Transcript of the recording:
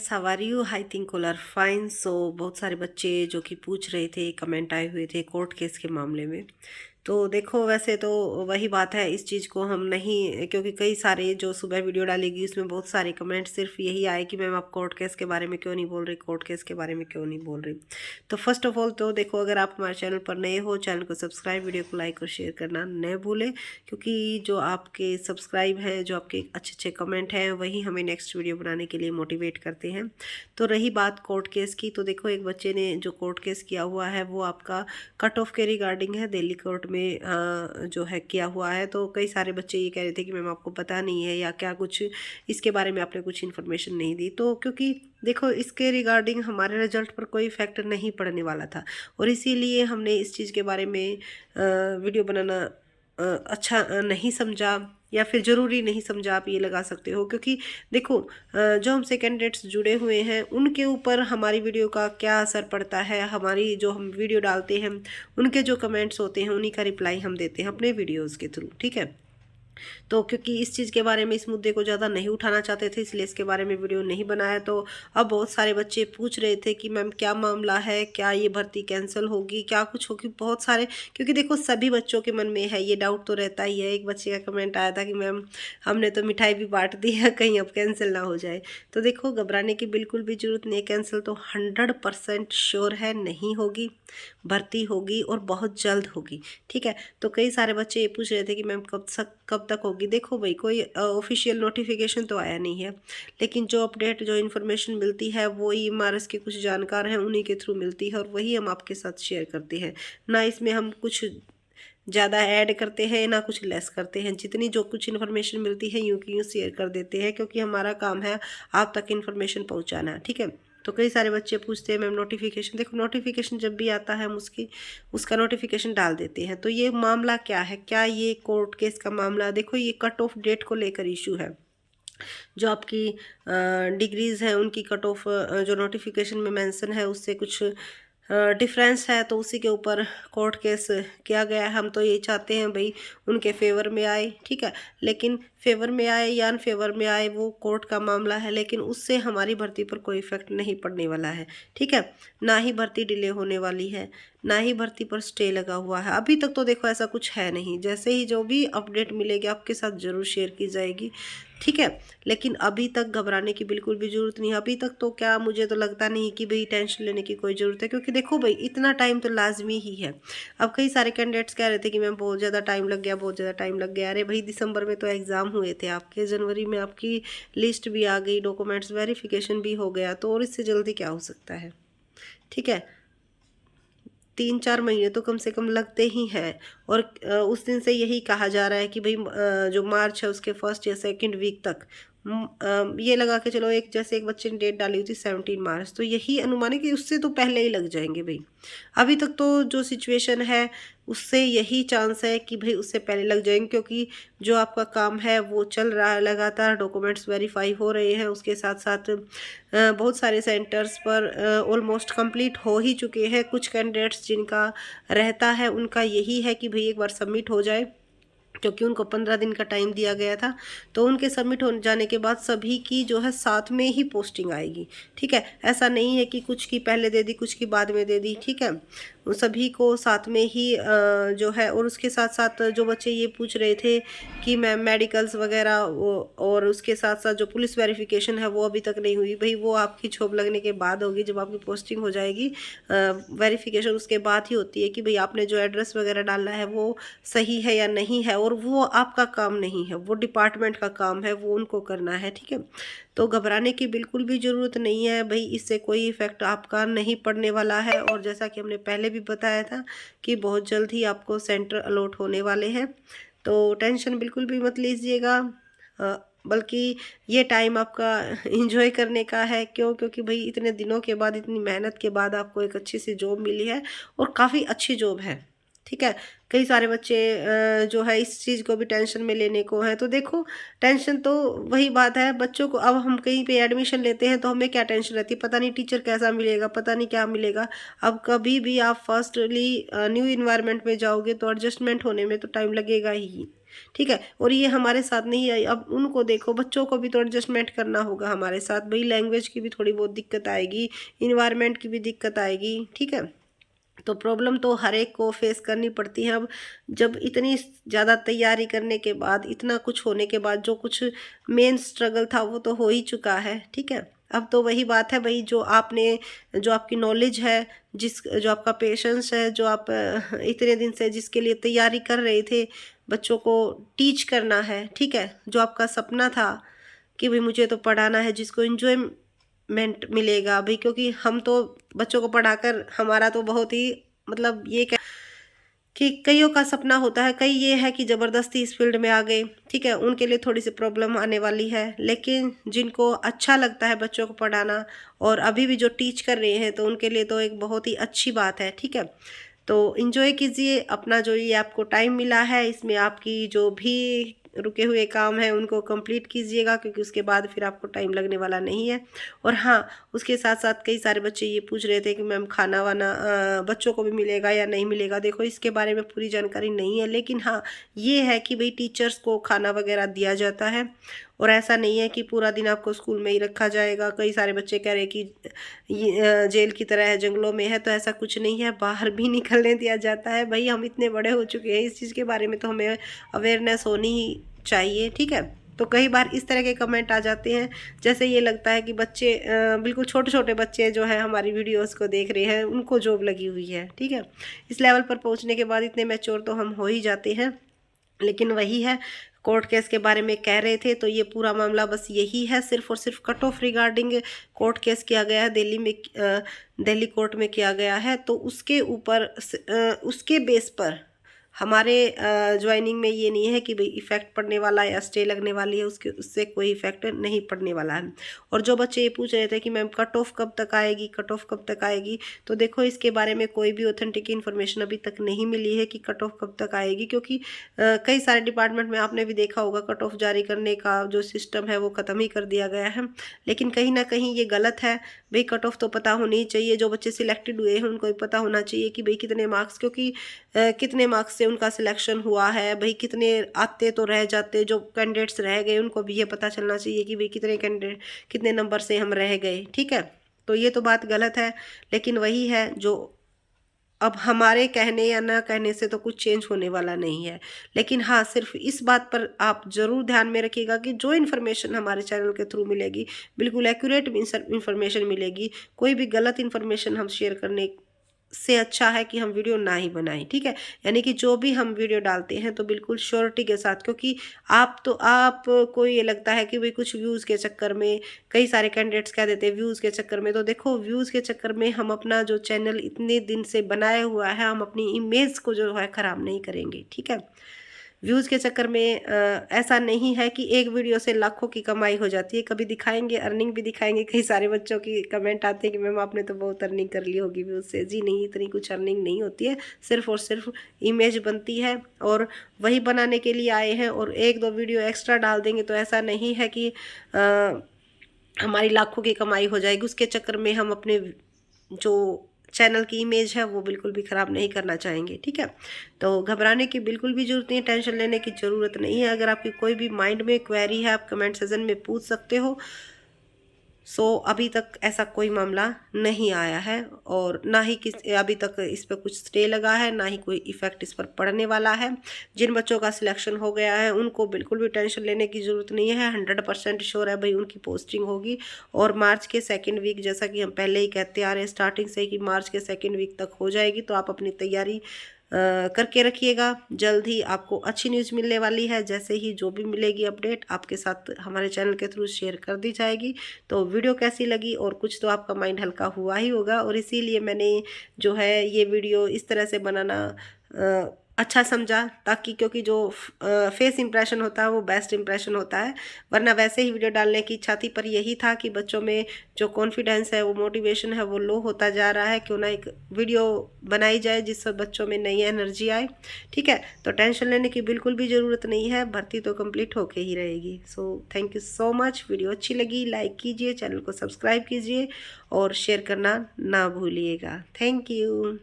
How are you? I think all are fine. So बहुत सारे बच्चे जो कि पूछ रहे थे, कमेंट आए हुए थे कोर्ट केस के मामले में। तो देखो, वैसे तो वही बात है, इस चीज़ को हम नहीं, क्योंकि कई सारे जो सुबह वीडियो डालेगी उसमें बहुत सारे कमेंट सिर्फ यही आए कि मैम आप कोर्ट केस के बारे में क्यों नहीं बोल रही, कोर्ट केस के बारे में क्यों नहीं बोल रही। तो फर्स्ट ऑफ ऑल तो देखो, अगर आप हमारे चैनल पर नए हो, चैनल को सब्सक्राइब, वीडियो को लाइक और शेयर करना न भूलें, क्योंकि जो आपके सब्सक्राइब हैं, जो आपके अच्छे अच्छे कमेंट हैं, वही हमें नेक्स्ट वीडियो बनाने के लिए मोटिवेट करते हैं। तो रही बात कोर्ट केस की, तो देखो एक बच्चे ने जो कोर्ट केस किया हुआ है वो आपका कट ऑफ के रिगार्डिंग है, दिल्ली कोर्ट में जो है किया हुआ है। तो कई सारे बच्चे ये कह रहे थे कि मैम आपको पता नहीं है या क्या, कुछ इसके बारे में आपने कुछ इन्फॉर्मेशन नहीं दी। तो क्योंकि देखो, इसके रिगार्डिंग हमारे रिजल्ट पर कोई इफेक्ट नहीं पड़ने वाला था, और इसीलिए हमने इस चीज़ के बारे में वीडियो बनाना अच्छा नहीं समझा, या फिर ज़रूरी नहीं समझा, आप ये लगा सकते हो। क्योंकि देखो, जो हमसे कैंडिडेट्स जुड़े हुए हैं उनके ऊपर हमारी वीडियो का क्या असर पड़ता है, हमारी जो हम वीडियो डालते हैं उनके जो कमेंट्स होते हैं उन्हीं का रिप्लाई हम देते हैं अपने वीडियोज़ के थ्रू, ठीक है। तो क्योंकि इस चीज़ के बारे में, इस मुद्दे को ज़्यादा नहीं उठाना चाहते थे, इसलिए इसके बारे में वीडियो नहीं बनाया। तो अब बहुत सारे बच्चे पूछ रहे थे कि मैम क्या मामला है, क्या ये भर्ती कैंसिल होगी, क्या कुछ होगी, बहुत सारे। क्योंकि देखो, सभी बच्चों के मन में है, ये डाउट तो रहता ही है। एक बच्चे का कमेंट आया था कि मैम हमने तो मिठाई भी बांट दी है, कहीं अब कैंसिल ना हो जाए। तो देखो, घबराने की बिल्कुल भी जरूरत नहीं है। कैंसिल तो 100% श्योर है, नहीं होगी, भर्ती होगी और बहुत जल्द होगी, ठीक है। तो कई सारे बच्चे ये पूछ रहे थे कि मैम कब तक होगी। देखो भाई, कोई ऑफिशियल नोटिफिकेशन तो आया नहीं है, लेकिन जो अपडेट, जो इन्फॉर्मेशन मिलती है वो ईएमआरएस के कुछ जानकार हैं उन्हीं के थ्रू मिलती है, और वही हम आपके साथ शेयर करते हैं। ना इसमें हम कुछ ज़्यादा ऐड करते हैं, ना कुछ लेस करते हैं। जितनी जो कुछ इन्फॉर्मेशन मिलती है यूँ की यूँ शेयर कर देते हैं, क्योंकि हमारा काम है आप तक इन्फॉर्मेशन पहुँचाना, ठीक है। तो कई सारे बच्चे पूछते हैं मैम नोटिफिकेशन, देखो नोटिफिकेशन जब भी आता है हम उसका नोटिफिकेशन डाल देते हैं। तो ये मामला क्या है, क्या ये कोर्ट केस का मामला? देखो, ये कट ऑफ डेट को लेकर इशू है। जो आपकी डिग्रीज़ हैं उनकी कट ऑफ जो नोटिफिकेशन में मेंशन है उससे कुछ डिफरेंस है, तो उसी के ऊपर कोर्ट केस किया गया है। हम तो यही चाहते हैं भाई उनके फेवर में आए, ठीक है। लेकिन फेवर में आए या अनफेवर में आए, वो कोर्ट का मामला है, लेकिन उससे हमारी भर्ती पर कोई इफेक्ट नहीं पड़ने वाला है, ठीक है। ना ही भर्ती डिले होने वाली है, ना ही भर्ती पर स्टे लगा हुआ है। अभी तक तो देखो ऐसा कुछ है नहीं, जैसे ही जो भी अपडेट मिलेगी आपके साथ ज़रूर शेयर की जाएगी, ठीक है। लेकिन अभी तक घबराने की बिल्कुल भी ज़रूरत नहीं है। अभी तक तो क्या, मुझे तो लगता नहीं कि भाई टेंशन लेने की कोई ज़रूरत है, क्योंकि देखो भाई इतना टाइम तो लाजमी ही है। अब कई सारे कैंडिडेट्स कह रहे थे कि मैम बहुत ज़्यादा टाइम लग गया, बहुत ज़्यादा टाइम लग गया। अरे भाई, दिसंबर में तो एग्ज़ाम हुए थे आपके, जनवरी में आपकी लिस्ट भी आ गई, डॉक्यूमेंट्स वेरिफिकेशन भी हो गया, तो और इससे जल्दी क्या हो सकता है, ठीक है। 3-4 महीने तो कम से कम लगते ही हैं। और उस दिन से यही कहा जा रहा है कि भाई जो मार्च है उसके फर्स्ट या सेकंड वीक तक, ये लगा के चलो, एक जैसे एक बच्चे ने डेट डाली हुई थी 17 मार्च, तो यही अनुमान है कि उससे तो पहले ही लग जाएंगे भाई। अभी तक तो जो सिचुएशन है उससे यही चांस है कि भाई उससे पहले लग जाएंगे, क्योंकि जो आपका काम है वो चल रहा है लगातार, डॉक्यूमेंट्स वेरीफाई हो रहे हैं, उसके साथ साथ बहुत सारे सेंटर्स पर ऑलमोस्ट कंप्लीट हो ही चुके हैं। कुछ कैंडिडेट्स जिनका रहता है उनका यही है कि भाई एक बार सबमिट हो जाए, क्योंकि उनको 15 दिन का टाइम दिया गया था। तो उनके सबमिट हो जाने के बाद सभी की जो है साथ में ही पोस्टिंग आएगी, ठीक है। ऐसा नहीं है कि कुछ की पहले दे दी, कुछ की बाद में दे दी, ठीक है। वो सभी को साथ में ही जो है। और उसके साथ साथ जो बच्चे ये पूछ रहे थे कि मैम मेडिकल्स वगैरह और उसके साथ साथ जो पुलिस वेरिफिकेशन है वो अभी तक नहीं हुई, भाई वो आपकी जॉब लगने के बाद होगी, जब आपकी पोस्टिंग हो जाएगी। वेरिफिकेशन उसके बाद ही होती है कि भाई आपने जो एड्रेस वगैरह डाला है वो सही है या नहीं है, और वो आपका काम नहीं है, वो डिपार्टमेंट का काम है, वो उनको करना है, ठीक है। तो घबराने की बिल्कुल भी ज़रूरत नहीं है भाई, इससे कोई इफ़ेक्ट आपका नहीं पड़ने वाला है। और जैसा कि हमने पहले भी बताया था कि बहुत जल्द ही आपको सेंटर अलॉट होने वाले हैं, तो टेंशन बिल्कुल भी मत लीजिएगा। बल्कि ये टाइम आपका एंजॉय करने का है। क्यों? क्योंकि भाई इतने दिनों के बाद, इतनी मेहनत के बाद आपको एक अच्छी सी जॉब मिली है, और काफ़ी अच्छी जॉब है, ठीक है। कई सारे बच्चे जो है इस चीज़ को भी टेंशन में लेने को हैं। तो देखो, टेंशन तो वही बात है बच्चों को, अब हम कहीं पे एडमिशन लेते हैं तो हमें क्या टेंशन रहती है, पता नहीं टीचर कैसा मिलेगा, पता नहीं क्या मिलेगा। अब कभी भी आप फर्स्टली न्यू इन्वायरमेंट में जाओगे तो एडजस्टमेंट होने में तो टाइम लगेगा ही, ठीक है। और ये हमारे साथ नहीं आई, अब उनको देखो, बच्चों को भी तो एडजस्टमेंट करना होगा हमारे साथ भाई, लैंग्वेज की भी थोड़ी बहुत दिक्कत आएगी, इन्वायरमेंट की भी दिक्कत आएगी, ठीक है। तो प्रॉब्लम तो हर एक को फेस करनी पड़ती है। अब जब इतनी ज़्यादा तैयारी करने के बाद, इतना कुछ होने के बाद, जो कुछ मेन स्ट्रगल था वो तो हो ही चुका है, ठीक है। अब तो वही बात है भाई, जो आपकी नॉलेज है, जो आपका पेशेंस है, जो आप इतने दिन से जिसके लिए तैयारी कर रहे थे, बच्चों को टीच करना है, ठीक है, जो आपका सपना था कि भाई मुझे तो पढ़ाना है, जिसको एंजॉयमेंट मिलेगा भाई, क्योंकि हम तो बच्चों को पढ़ाकर, हमारा तो बहुत ही मतलब ये कि कईयों का सपना होता है, कई ये है कि ज़बरदस्ती इस फील्ड में आ गए, ठीक है, उनके लिए थोड़ी सी प्रॉब्लम आने वाली है। लेकिन जिनको अच्छा लगता है बच्चों को पढ़ाना, और अभी भी जो टीच कर रहे हैं, तो उनके लिए तो एक बहुत ही अच्छी बात है, ठीक है। तो इन्जॉय कीजिए अपना, जो ये आपको टाइम मिला है, इसमें आपकी जो भी रुके हुए काम हैं उनको कंप्लीट कीजिएगा, क्योंकि उसके बाद फिर आपको टाइम लगने वाला नहीं है। और हाँ, उसके साथ साथ कई सारे बच्चे ये पूछ रहे थे कि मैम खाना वाना बच्चों को भी मिलेगा या नहीं मिलेगा। देखो, इसके बारे में पूरी जानकारी नहीं है, लेकिन हाँ ये है कि भाई टीचर्स को खाना वगैरह दिया जाता है, और ऐसा नहीं है कि पूरा दिन आपको स्कूल में ही रखा जाएगा। कई सारे बच्चे कह रहे हैं कि ये जेल की तरह है, जंगलों में है, तो ऐसा कुछ नहीं है, बाहर भी निकलने दिया जाता है। भाई हम इतने बड़े हो चुके हैं, इस चीज़ के बारे में तो हमें अवेयरनेस होनी ही चाहिए, ठीक है। तो कई बार इस तरह के कमेंट आ जाते हैं, जैसे ये लगता है कि बच्चे बिल्कुल छोटे छोटे बच्चे जो है हमारी वीडियोस को देख रहे हैं, उनको जॉब लगी हुई है, ठीक है। इस लेवल पर पहुंचने के बाद इतने मैच्योर तो हम हो ही जाते हैं। लेकिन वही है, कोर्ट केस के बारे में कह रहे थे, तो ये पूरा मामला बस यही है, सिर्फ और सिर्फ cut off regarding court case किया गया है दिल्ली में, दिल्ली कोर्ट में किया गया है। तो उसके ऊपर उसके बेस पर हमारे ज्वाइनिंग में ये नहीं है कि भाई इफ़ेक्ट पड़ने वाला है या स्टे लगने वाली है, उससे कोई इफ़ेक्ट नहीं पड़ने वाला है। और जो बच्चे ये पूछ रहे थे कि मैम कट ऑफ कब तक आएगी, कट ऑफ कब तक आएगी, तो देखो इसके बारे में कोई भी ऑथेंटिक इन्फॉर्मेशन अभी तक नहीं मिली है कि कट ऑफ कब तक आएगी, क्योंकि कई सारे डिपार्टमेंट में आपने भी देखा होगा कट ऑफ जारी करने का जो सिस्टम है वो ख़त्म ही कर दिया गया है। लेकिन कहीं ना कहीं ये गलत है भाई, कट ऑफ तो पता होनी चाहिए, जो बच्चे सिलेक्टेड हुए हैं उनको भी पता होना चाहिए कि भाई कितने मार्क्स, क्योंकि कितने मार्क्स से उनका सिलेक्शन हुआ है भाई, कितने आते तो रह जाते, जो कैंडिडेट्स रह गए उनको भी ये पता चलना चाहिए कि भाई कितने कैंडिडेट, कितने नंबर से हम रह गए, ठीक है। तो ये तो बात गलत है, लेकिन वही है, जो अब हमारे कहने या ना कहने से तो कुछ चेंज होने वाला नहीं है। लेकिन हाँ, सिर्फ इस बात पर आप ज़रूर ध्यान में रखिएगा कि जो इन्फॉर्मेशन हमारे चैनल के थ्रू मिलेगी, बिल्कुल एक्यूरेट इन्फॉर्मेशन मिलेगी। कोई भी गलत इन्फॉर्मेशन हम शेयर करने से अच्छा है कि हम वीडियो ना ही बनाएं, ठीक है। यानी कि जो भी हम वीडियो डालते हैं तो बिल्कुल श्योरिटी के साथ, क्योंकि आपको ये लगता है कि भाई कुछ व्यूज़ के चक्कर में, कई सारे कैंडिडेट्स कह देते हैं व्यूज़ के चक्कर में, तो देखो व्यूज़ के चक्कर में हम अपना जो चैनल इतने दिन से बनाया हुआ है, हम अपनी इमेज को जो है ख़राब नहीं करेंगे, ठीक है। व्यूज़ के चक्कर में ऐसा नहीं है कि एक वीडियो से लाखों की कमाई हो जाती है, कभी दिखाएंगे अर्निंग भी दिखाएंगे। कई सारे बच्चों की कमेंट आते हैं कि मैम आपने तो बहुत अर्निंग कर ली होगी व्यूज़ से। जी नहीं, इतनी कुछ अर्निंग नहीं होती है, सिर्फ और सिर्फ इमेज बनती है, और वही बनाने के लिए आए हैं। और एक दो वीडियो एक्स्ट्रा डाल देंगे तो ऐसा नहीं है कि हमारी लाखों की कमाई हो जाएगी। उसके चक्कर में हम अपने जो चैनल की इमेज है वो बिल्कुल भी ख़राब नहीं करना चाहेंगे, ठीक है। तो घबराने की बिल्कुल भी ज़रूरत नहीं है, टेंशन लेने की ज़रूरत नहीं है। अगर आपकी कोई भी माइंड में क्वेरी है, आप कमेंट सेक्शन में पूछ सकते हो। अभी तक ऐसा कोई मामला नहीं आया है, और ना ही अभी तक इस पर कुछ स्टे लगा है, ना ही कोई इफ़ेक्ट इस पर पड़ने वाला है। जिन बच्चों का सिलेक्शन हो गया है उनको बिल्कुल भी टेंशन लेने की ज़रूरत नहीं है, 100% श्योर है भाई उनकी पोस्टिंग होगी। और मार्च के सेकेंड वीक, जैसा कि हम पहले ही कहते आ रहे हैं स्टार्टिंग से, कि मार्च के सेकेंड वीक तक हो जाएगी। तो आप अपनी तैयारी करके रखिएगा, जल्द ही आपको अच्छी न्यूज़ मिलने वाली है। जैसे ही जो भी मिलेगी अपडेट आपके साथ हमारे चैनल के थ्रू शेयर कर दी जाएगी। तो वीडियो कैसी लगी, और कुछ तो आपका माइंड हल्का हुआ ही होगा, और इसीलिए मैंने जो है ये वीडियो इस तरह से बनाना अच्छा समझा, ताकि क्योंकि जो फेस इंप्रेशन होता है वो बेस्ट इंप्रेशन होता है। वरना वैसे ही वीडियो डालने की इच्छा थी, पर यही था कि बच्चों में जो कॉन्फिडेंस है, वो मोटिवेशन है, वो लो होता जा रहा है। क्यों ना एक वीडियो बनाई जाए जिससे बच्चों में नई एनर्जी आए, ठीक है। तो टेंशन लेने की बिल्कुल भी ज़रूरत नहीं है, भर्ती तो कंप्लीट होके ही रहेगी। So thank you so much. Video अच्छी लगी लाइक कीजिए, चैनल को सब्सक्राइब कीजिए, और शेयर करना ना भूलिएगा। Thank you.